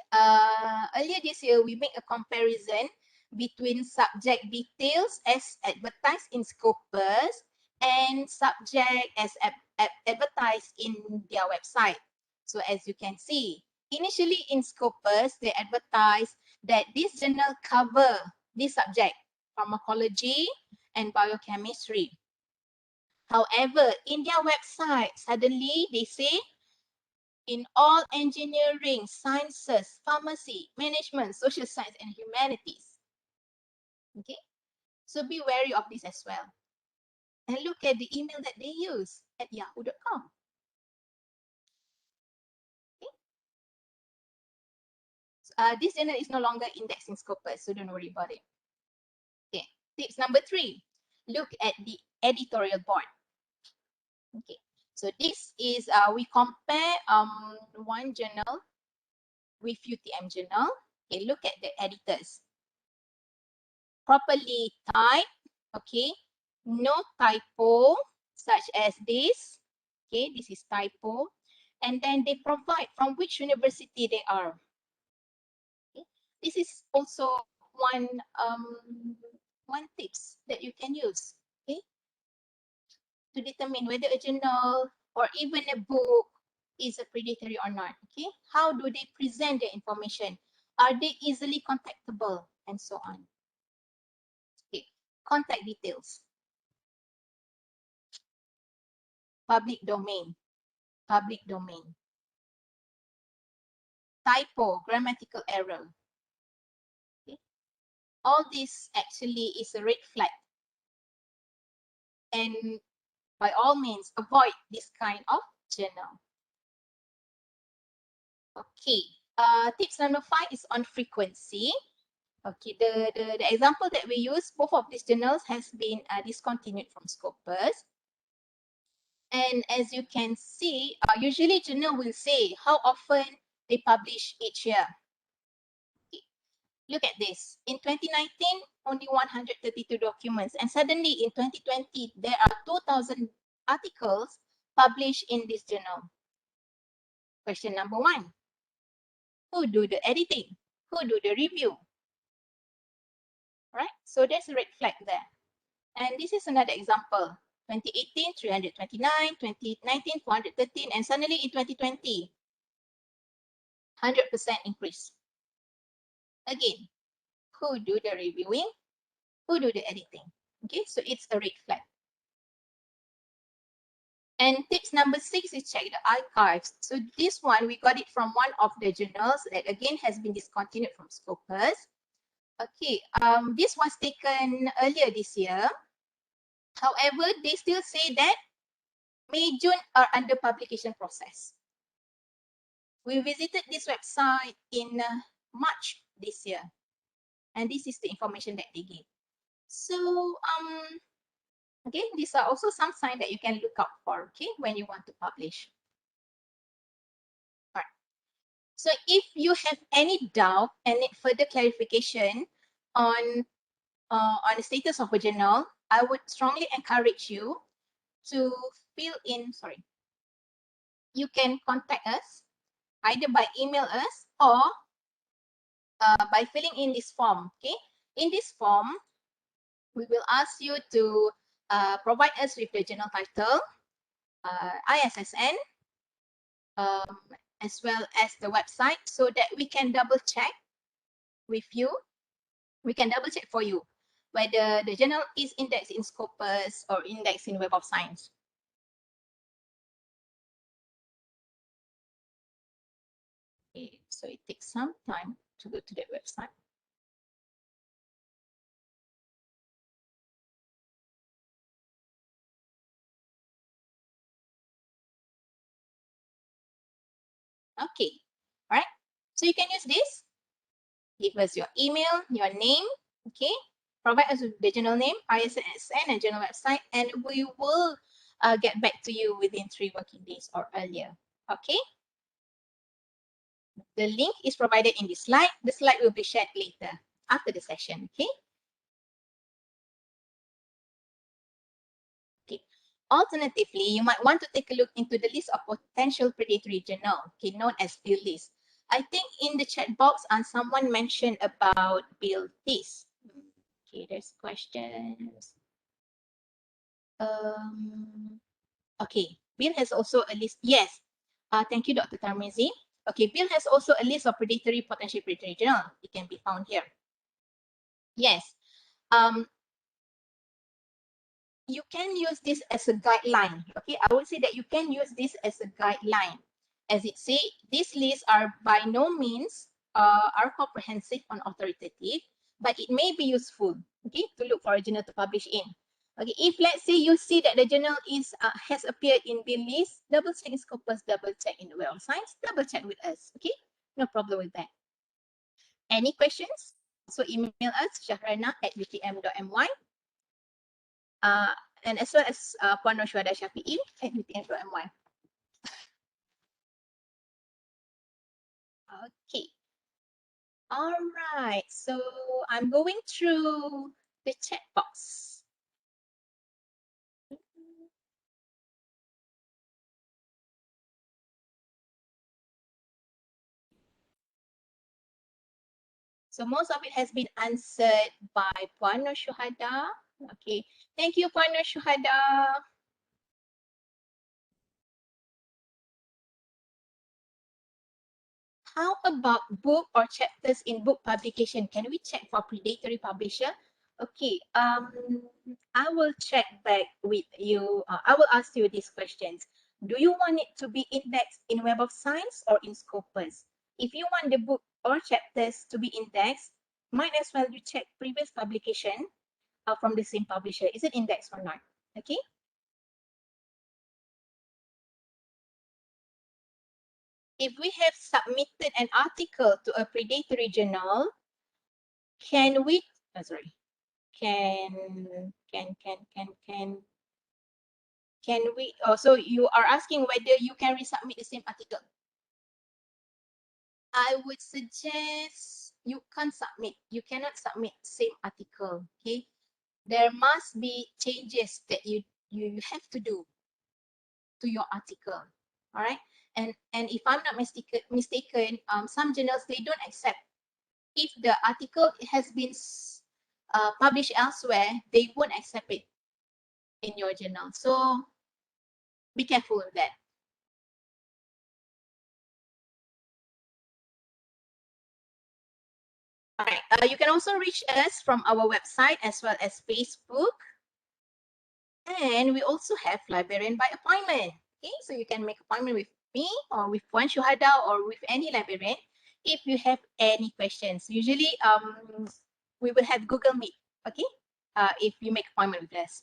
earlier this year, we make a comparison between subject details as advertised in Scopus and subject as advertised in their website. So as you can see, initially in Scopus, they advertised that this journal cover this subject, pharmacology and biochemistry. However, in their website, suddenly they say in all engineering, sciences, pharmacy, management, social science, and humanities. Okay, so be wary of this as well. And look at the email that they use at yahoo.com. Okay. This journal is no longer indexed in Scopus, so don't worry about it. Okay, tips number 3, look at the editorial board. Okay, so this is, we compare one journal with UTM journal. Okay, look at the editors. Properly typed, okay, no typo such as this, okay, this is typo, and then they provide from which university they are. Okay. This is also one tips that you can use, okay, to determine whether a journal or even a book is a predatory or not. Okay, how do they present the information? Are they easily contactable, and so on. Okay, contact details. Public domain. Typo, grammatical error. Okay. All this actually is a red flag. And by all means, avoid this kind of journal. Okay, tips number 5 is on frequency. Okay, the example that we use, both of these journals has been discontinued from Scopus. And as you can see, usually journal will say how often they publish each year. Okay. Look at this. In 2019, only 132 documents. And suddenly in 2020, there are 2,000 articles published in this journal. Question number 1. Who do the editing? Who do the review? Right? So there's a red flag there. And this is another example. 2018, 329, 2019, 413, and suddenly in 2020, 100% increase. Again, who do the reviewing? Who do the editing? Okay, so it's a red flag. And tips number 6 is check the archives. So this one, we got it from one of the journals that again has been discontinued from Scopus. Okay, this was taken earlier this year. However, they still say that May, June are under publication process. We visited this website in March this year. And this is the information that they gave. So, okay, these are also some signs that you can look out for, okay, when you want to publish. All right. So if you have any doubt and need further clarification on the status of a journal, I would strongly encourage you to fill in, you can contact us either by email us or by filling in this form, okay? In this form, we will ask you to provide us with the journal title, ISSN, as well as the website so that we can double check with you. We can double check for you whether the journal is indexed in Scopus or indexed in Web of Science. Okay, so it takes some time to go to the website. Okay, all right. So you can use this. Give us your email, your name, okay? Provide us with the journal name, ISSN, and journal website, and we will get back to you within 3 working days or earlier, okay? The link is provided in this slide. The slide will be shared later after the session, okay? Okay. Alternatively, you might want to take a look into the list of potential predatory journal, okay, known as bill list. I think in the chat box, someone mentioned about bill list. Okay, there's questions. Okay, bill has also a list. Yes. Thank you, Dr. Tarmizi. Okay, bill has also a list of potential predatory journal. It can be found here. Yes. You can use this as a guideline. Okay, I would say that you can use this as a guideline. As it say, these lists are by no means are comprehensive and authoritative, but it may be useful, okay, to look for a journal to publish in. Okay, if let's say you see that the journal is has appeared in bill list, double check in Scopus, double check in the Web of Science, double check with us. Okay, no problem with that. Any questions? So email us shahrana@utm.my. And as well as Puan Roshuada Syafiee at utm.my. Okay. All right. So I'm going through the chat box. So most of it has been answered by Puan Roshuada. Okay. Thank you, Puan Roshuada. How about book or chapters in book publication? Can we check for predatory publisher? Okay, I will check back with you. I will ask you these questions. Do you want it to be indexed in Web of Science or in Scopus? If you want the book or chapters to be indexed, might as well you check previous publication from the same publisher. Is it indexed or not? Okay. If we have submitted an article to a predatory journal, can we, can we, so you are asking whether you can resubmit the same article. I would suggest you can't submit. You cannot submit same article, okay? There must be changes that you have to do to your article, all right? And if I'm not mistaken, some journals, they don't accept. If the article has been published elsewhere, they won't accept it in your journal. So be careful with that. All right. You can also reach us from our website as well as Facebook. And we also have librarian by appointment. Okay, so you can make appointment with me or with Puan Shuhada or with any librarian if you have any questions. Usually, we will have Google Meet. Okay, if you make appointment with us.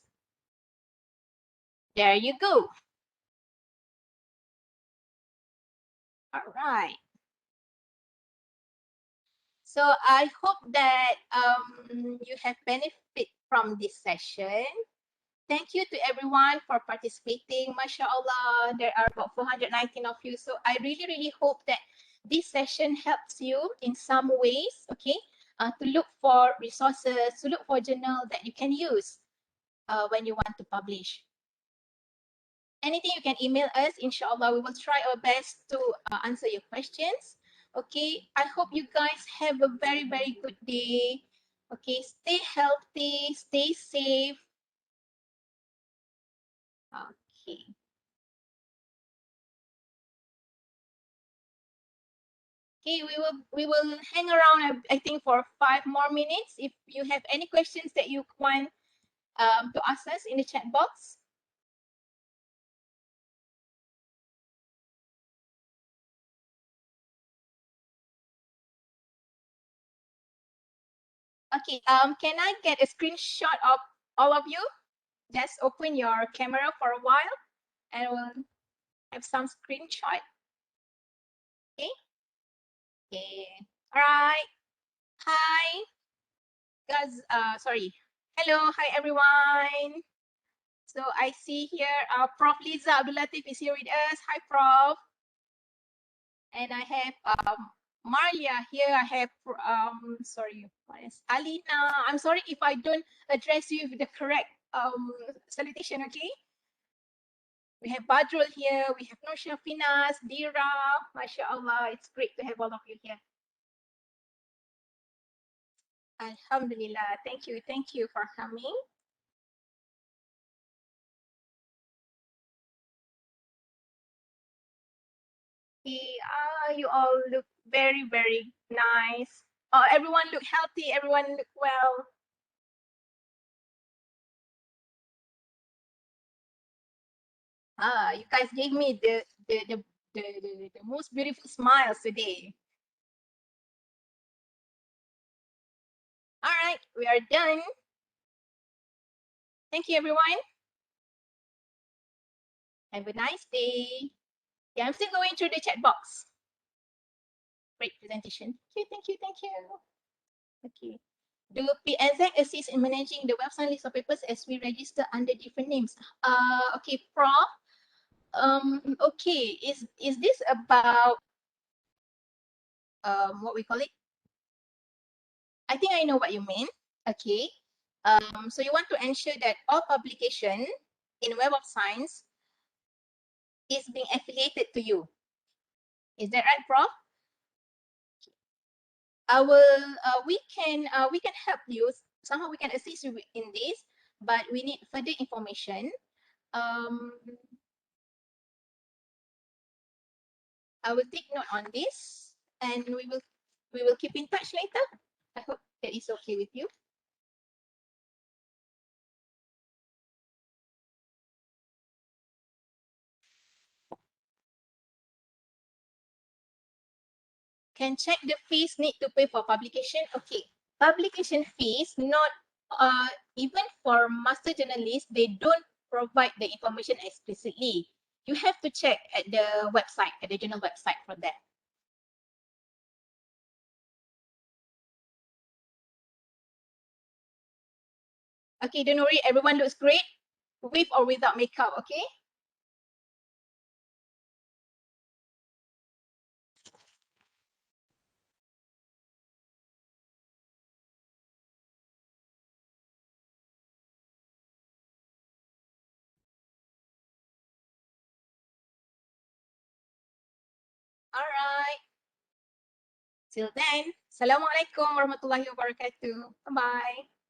There you go. All right. So I hope that you have benefit from this session. Thank you to everyone for participating. MashaAllah, there are about 419 of you. So I really, really hope that this session helps you in some ways, okay, to look for resources, to look for journal that you can use when you want to publish. Anything you can email us, inshallah, we will try our best to answer your questions. Okay, I hope you guys have a very, very good day. Okay, stay healthy, stay safe. Okay. Okay, we will hang around, I think, for 5 more minutes. If you have any questions that you want to ask us in the chat box. Okay, can I get a screenshot of all of you? Just open your camera for a while and we'll have some screenshot. Okay. Okay. All right. Hi, guys. Sorry. Hello. Hi, everyone. So I see here, Prof. Liza Abdul Latif is here with us. Hi, Prof. And I have Marlia here. I have sorry, what is Alina. I'm sorry if I don't address you with the correct salutation. Okay. We have Badrul here. We have Nur Shafinas, Dira. MashaAllah. It's great to have all of you here. Alhamdulillah. Thank you. Thank you for coming. Okay, you all look very, very nice. Everyone look healthy. Everyone look well. You guys gave me the most beautiful smiles today. All right, we are done. Thank you, everyone. Have a nice day. Yeah, I'm still going through the chat box. Great presentation. Okay, thank you, thank you. Okay. Do PNZ assist in managing the website list of papers as we register under different names? Okay, Prof. Okay, is this about what we call it? I think I know what you mean. Okay. So you want to ensure that all publication in Web of Science is being affiliated to you. Is that right, Prof? We can help you. Somehow we can assist you in this, but we need further information. I will take note on this, and we will keep in touch later. I hope that is okay with you. Can check the fees need to pay for publication. Okay, publication fees not even for master journalists, they don't provide the information explicitly. You have to check at the website, at the journal website for that. Okay, don't worry, everyone looks great with or without makeup, okay? All right. Till then, Assalamualaikum warahmatullahi wabarakatuh. Bye-bye.